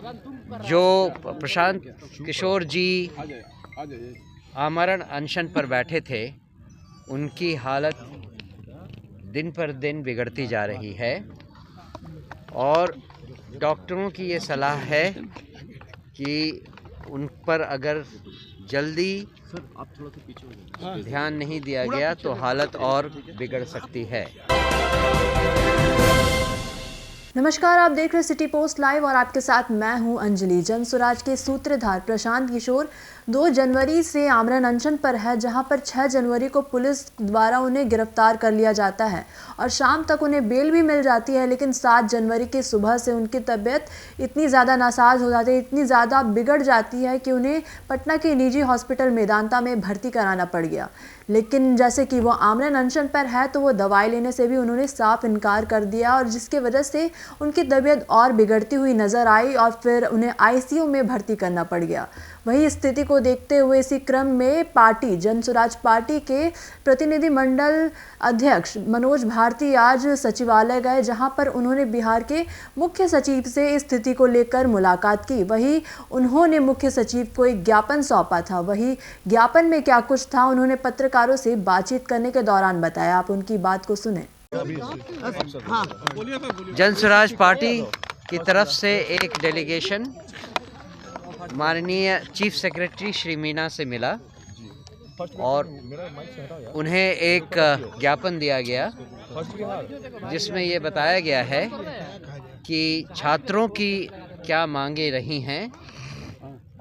जो प्रशांत किशोर जी आमरण अनशन पर बैठे थे, उनकी हालत दिन पर दिन बिगड़ती जा रही है और डॉक्टरों की ये सलाह है कि उन पर अगर जल्दी ध्यान नहीं दिया गया तो हालत और बिगड़ सकती है। नमस्कार, आप देख रहे सिटी पोस्ट लाइव और आपके साथ मैं हूं अंजलि। जनसुराज के सूत्रधार प्रशांत किशोर 2 जनवरी से आमरण अनशन पर है, जहां पर 6 जनवरी को पुलिस द्वारा उन्हें गिरफ्तार कर लिया जाता है और शाम तक उन्हें बेल भी मिल जाती है। लेकिन 7 जनवरी की सुबह से उनकी तबीयत इतनी ज़्यादा नासाज हो जाती है, इतनी ज़्यादा बिगड़ जाती है कि उन्हें पटना के निजी हॉस्पिटल मेदांता में भर्ती कराना पड़ गया। लेकिन जैसे कि वो आमरण अनशन पर है तो वो दवाई लेने से भी उन्होंने साफ इनकार कर दिया और जिसकी वजह से उनकी तबीयत और बिगड़ती हुई नज़र आई और फिर उन्हें आईसीयू में भर्ती करना पड़ गया। वही स्थिति को देखते हुए इसी क्रम में पार्टी जनसुराज पार्टी के प्रतिनिधिमंडल अध्यक्ष मनोज भारती आज सचिवालय गए, जहां पर उन्होंने बिहार के मुख्य सचिव से इस स्थिति को लेकर मुलाकात की। वही उन्होंने मुख्य सचिव को एक ज्ञापन सौंपा था। वही ज्ञापन में क्या कुछ था, उन्होंने पत्रकारों से बातचीत करने के दौरान बताया। आप उनकी बात को सुने। जनसुराज पार्टी की तरफ से एक डेलीगेशन माननीय चीफ सेक्रेटरी श्री मीना से मिला और उन्हें एक ज्ञापन दिया गया जिसमें ये बताया गया है कि छात्रों की क्या मांगे रही हैं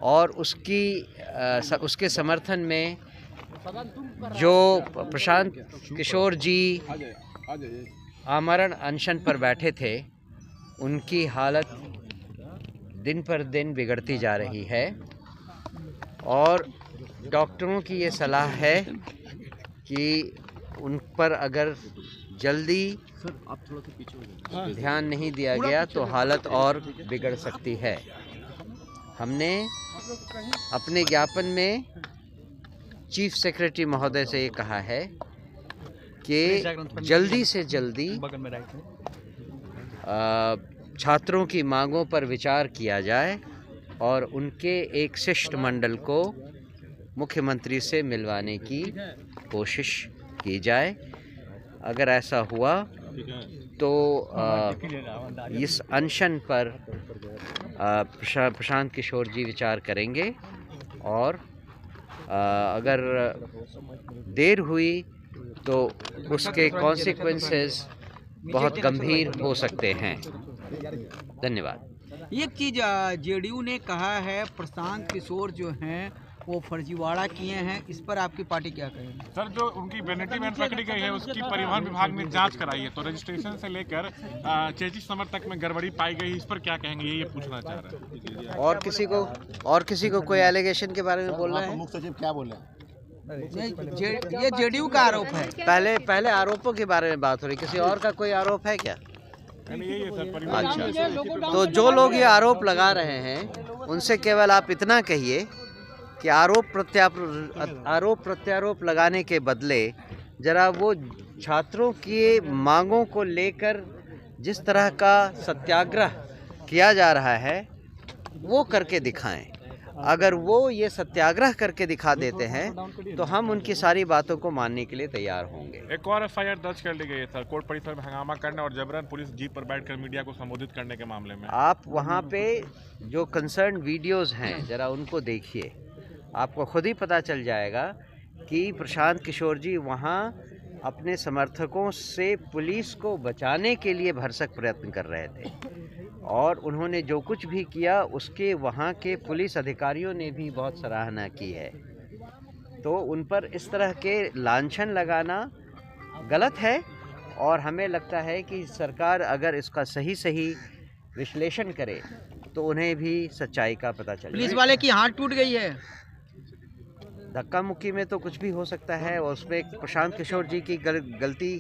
और उसके समर्थन में जो प्रशांत किशोर जी आमरण अनशन पर बैठे थे, उनकी हालत दिन पर दिन बिगड़ती जा रही है और डॉक्टरों की ये सलाह है कि उन पर अगर जल्दी ध्यान नहीं दिया गया तो हालत और बिगड़ सकती है। हमने अपने ज्ञापन में चीफ सेक्रेटरी महोदय से ये कहा है कि जल्दी से जल्दी छात्रों की मांगों पर विचार किया जाए और उनके एक शिष्टमंडल को मुख्यमंत्री से मिलवाने की कोशिश की जाए। अगर ऐसा हुआ तो इस अनशन पर प्रशांत किशोर जी विचार करेंगे और अगर देर हुई तो उसके कॉन्सिक्वेंसेस बहुत गंभीर हो सकते हैं। धन्यवाद। एक चीज जेडीयू ने कहा है प्रशांत किशोर जो हैं वो फर्जीवाड़ा किए हैं, इस पर आपकी पार्टी क्या कहेगी? सर, जो उनकी वैनिटी वैन पकड़ी गई है उसकी परिवहन विभाग ने जांच कराई है, तो रजिस्ट्रेशन से लेकर चेजिस नंबर तक में गड़बड़ी पाई गई, इस पर क्या कहेंगे, ये पूछना चाह रहे हैं। और किसी को कोई एलिगेशन के बारे में बोलना है? मुख्य सचिव क्या बोले? ये जेडीयू का आरोप है। पहले आरोपों के बारे में बात हो रही, किसी और का कोई आरोप है क्या? अच्छा, तो जो लोग ये आरोप लगा रहे हैं उनसे केवल आप इतना कहिए कि आरोप प्रत्यारोप लगाने के बदले जरा वो छात्रों की मांगों को लेकर जिस तरह का सत्याग्रह किया जा रहा है वो करके दिखाएं। अगर वो ये सत्याग्रह करके दिखा देते हैं तो हम उनकी सारी बातों को मानने के लिए तैयार होंगे। एक और एफआईआर दर्ज कर ली गई है सर, कोर्ट परिसर में हंगामा करने और जबरन पुलिस जीप पर बैठकर मीडिया को संबोधित करने के मामले में। आप वहाँ पे जो कंसर्न वीडियोस हैं जरा उनको देखिए, आपको खुद ही पता चल जाएगा कि प्रशांत किशोर जी वहाँ अपने समर्थकों से पुलिस को बचाने के लिए भरसक प्रयत्न कर रहे थे और उन्होंने जो कुछ भी किया उसके वहाँ के पुलिस अधिकारियों ने भी बहुत सराहना की है। तो उन पर इस तरह के लांछन लगाना गलत है और हमें लगता है कि सरकार अगर इसका सही विश्लेषण करे तो उन्हें भी सच्चाई का पता चले। पुलिस वाले की हाथ टूट गई है। धक्का मुक्की में तो कुछ भी हो सकता है और उसमें प्रशांत किशोर जी की गलती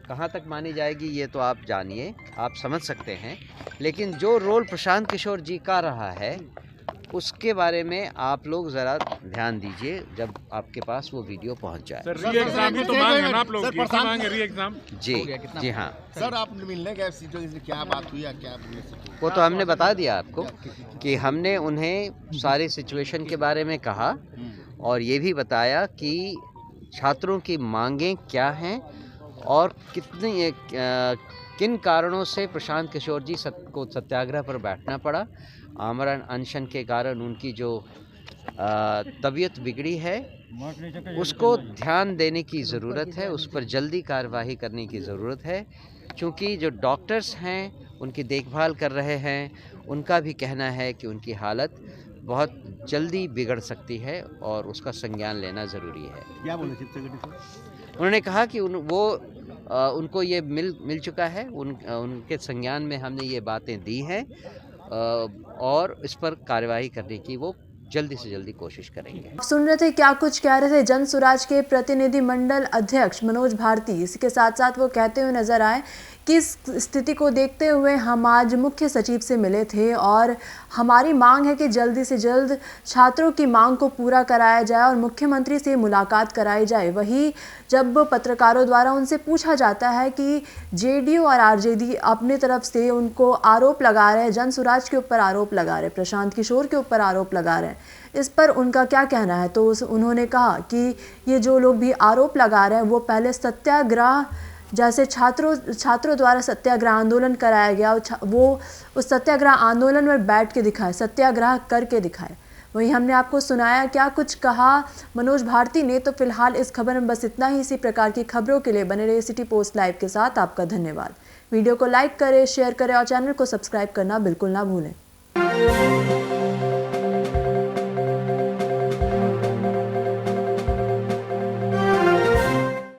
कहाँ तक मानी जाएगी ये तो आप जानिए, आप समझ सकते हैं। लेकिन जो रोल प्रशांत किशोर जी का रहा है उसके बारे में आप लोग ज़रा ध्यान दीजिए जब आपके पास वो वीडियो पहुंच जाए। सर री एग्जाम भी तो मांग है ना आप लोग, की मांगे री एग्जाम। जी जी हाँ सर, आप मिलने गए सीटों से, क्या बात हुई या क्या? वो तो हमने बता दिया आपको कि हमने उन्हें सारी सिचुएशन के बारे में कहा और ये भी बताया कि छात्रों की मांगें क्या हैं और किन कारणों से प्रशांत किशोर जी को सत्याग्रह पर बैठना पड़ा। आमरण अनशन के कारण उनकी जो तबीयत बिगड़ी है उसको ध्यान देने की ज़रूरत है, उस पर जल्दी कार्रवाई करने की ज़रूरत है, क्योंकि जो डॉक्टर्स हैं उनकी देखभाल कर रहे हैं, उनका भी कहना है कि उनकी हालत बहुत जल्दी बिगड़ सकती है और उसका संज्ञान लेना ज़रूरी है। क्या बोले चीफ सेक्रेटरी? उन्होंने कहा कि उनको ये मिल चुका है, उनके संज्ञान में हमने ये बातें दी हैं और इस पर कार्रवाई करने की वो जल्दी से जल्दी कोशिश करेंगे। आप सुन रहे थे क्या कुछ कह रहे थे जन सुराज के प्रतिनिधि मंडल अध्यक्ष मनोज भारती। इसके साथ साथ वो कहते हुए नजर आए कि इस स्थिति को देखते हुए हम आज मुख्य सचिव से मिले थे और हमारी मांग है कि जल्दी से जल्द छात्रों की मांग को पूरा कराया जाए और मुख्यमंत्री से मुलाकात कराई जाए। वही जब पत्रकारों द्वारा उनसे पूछा जाता है कि जेडीयू और आरजेडी अपनी तरफ से उनको आरोप लगा रहे हैं, जन सुराज के ऊपर आरोप लगा रहे हैं, प्रशांत किशोर के ऊपर आरोप लगा रहे हैं, इस पर उनका क्या कहना है, तो उन्होंने कहा कि ये जो लोग भी आरोप लगा रहे हैं वो पहले सत्याग्रह, जैसे छात्रों द्वारा सत्याग्रह आंदोलन कराया गया, वो उस सत्याग्रह आंदोलन में बैठ के दिखाए, सत्याग्रह करके दिखाए। वहीं हमने आपको सुनाया क्या कुछ कहा मनोज भारती ने। तो फिलहाल इस खबर में बस इतना ही। इसी प्रकार की खबरों के लिए बने रहिए सिटी पोस्ट लाइव के साथ। आपका धन्यवाद। वीडियो को लाइक करें, शेयर करें और चैनल को सब्सक्राइब करना बिल्कुल ना भूलें।